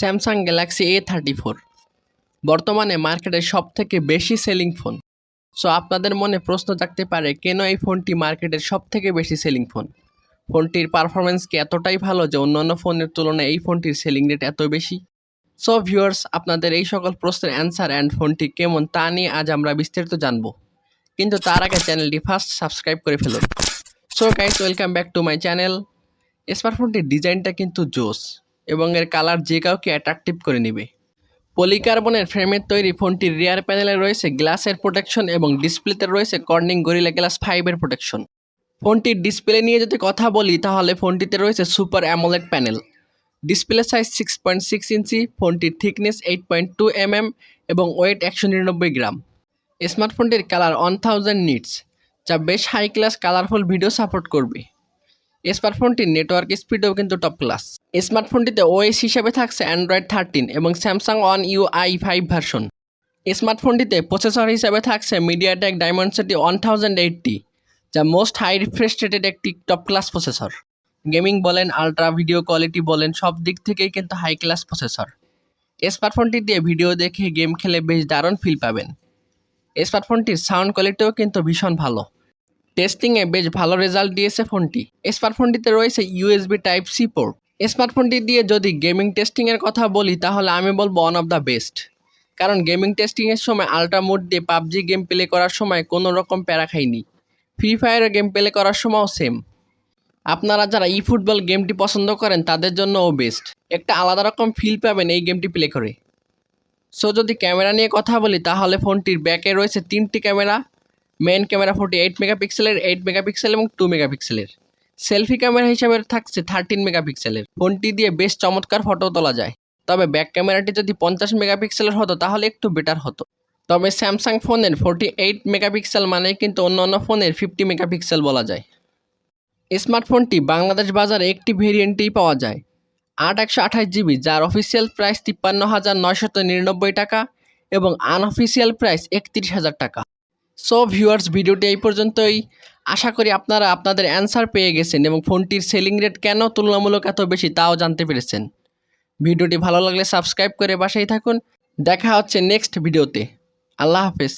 Samsung Galaxy A34 বর্তমানে মার্কেটের সবথেকে বেশি সেলিং ফোন। সো আপনাদের মনে প্রশ্ন থাকতে পারে কেন এই ফোনটি মার্কেটের সবথেকে বেশি সেলিং ফোন। ফোনটির পারফরমেন্স কি এতটাই ভালো যে অন্যান্য ফোনের তুলনায় এই ফোনটির সেলিং রেট এত বেশি? সো ভিউয়ার্স, আপনাদের এই সকল প্রশ্নের অ্যান্সার অ্যান্ড ফোনটি কেমন তা নিয়ে আজ আমরা বিস্তারিত জানবো। কিন্তু তার আগে চ্যানেলটি ফার্স্ট সাবস্ক্রাইব করে ফেলুন। So guys, welcome back to my channel. স্মার্টফোনটির ডিজাইনটা কিন্তু জোস এবং এর কালার যে কাউকে অ্যাট্রাকটিভ করে নেবে। পলিকার্বনের ফ্রেমের তৈরি ফোনটির রিয়ার প্যানেলে রয়েছে গ্লাসের প্রোটেকশন এবং ডিসপ্লেতে রয়েছে কর্নিং গরিলা গ্লাস 5-এর প্রোটেকশন। ফোনটির ডিসপ্লে নিয়ে যদি কথা বলি তাহলে ফোনটিতে রয়েছে super AMOLED panel. Display size 6.6 inch, ফোনটির থিকনেস 8.2 mm এবং ওয়েট 199 গ্রাম। স্মার্টফোনটির কালার 1000 নিটস, যা বেশ high class colourful video support করবে। স্মার্টফোনটির নেটওয়ার্ক স্পিডও কিন্তু টপ ক্লাস। স্মার্টফোনটিতে ওএস হিসেবে থাকছে অ্যান্ড্রয়েড 13 এবং স্যামসাং ওয়ান UI 5 ভার্সন। স্মার্টফোনটিতে প্রসেসর হিসেবে থাকছে মিডিয়াটেক ডায়মেনসিটি 1080, যা মোস্ট হাই রিফ্রেশ রেটেড একটি টপ ক্লাস প্রসেসর। গেমিং বলেন, আলট্রা ভিডিও কোয়ালিটি বলেন, সব দিক থেকেই কিন্তু হাই ক্লাস প্রসেসর। স্মার্টফোনটি দিয়ে ভিডিও দেখে গেম খেলে বেশ দারুণ ফিল পাবেন। স্মার্টফোনটির সাউন্ড কোয়ালিটিও কিন্তু ভীষণ ভালো। টেস্টিংয়ে বেশ ভালো রেজাল্ট দিয়েছে ফোনটি। স্মার্টফোনটিতে রয়েছে USB Type-C পোর্ট। স্মার্টফোনটি দিয়ে যদি গেমিং টেস্টিংয়ের কথা বলি তাহলে আমি বলবো ওয়ান অফ দ্য বেস্ট। কারণ গেমিং টেস্টিংয়ের সময় আলট্রা মোড দিয়ে পাবজি গেম প্লে করার সময় কোনো রকম প্যারা খাইনি। ফ্রি ফায়ারের গেম প্লে করার সময়ও সেম। আপনারা যারা ফুটবল গেমটি পছন্দ করেন তাদের জন্যও বেস্ট। একটা আলাদা রকম ফিল পাবেন এই গেমটি প্লে করে। সো যদি ক্যামেরা নিয়ে কথা বলি তাহলে ফোনটির ব্যাকে রয়েছে 3টি ক্যামেরা। মেন ক্যামেরা 48 মেগাপিক্সেলের, 8 মেগাপিক্সেল এবং 2 মেগাপিক্সেলের। সেলফি ক্যামেরা হিসাবে থাকছে 13 মেগাপিক্সেলের। ফোনটি দিয়ে বেশ চমৎকার ফটো তোলা যায়। তবে ব্যাক ক্যামেরাটি যদি 50 মেগাপিক্সেলের হতো তাহলে একটু বেটার হতো। তবে স্যামসাং ফোনের 48 মেগাপিক্সেল মানে কিন্তু অন্যান্য ফোনের 50 মেগাপিক্সেল বলা যায়। স্মার্টফোনটি বাংলাদেশ বাজারে একটি ভেরিয়েন্টেই পাওয়া যায়, 8/128GB, যার অফিসিয়াল প্রাইস 53,999 টাকা এবং আনঅফিসিয়াল প্রাইস 31,000 টাকা। সো ভিউয়ার্স, ভিডিওটি এই পর্যন্তই। আশা করি আপনারা আপনাদের অ্যান্সার পেয়ে গেছেন এবং ফোনটির সেলিং রেট কেন তুলনামূলক এত বেশি তাও জানতে পেরেছেন। ভিডিওটি ভালো লাগলে সাবস্ক্রাইব করে পাশেই থাকুন। দেখা হচ্ছে নেক্সট ভিডিওতে। আল্লাহ হাফেজ।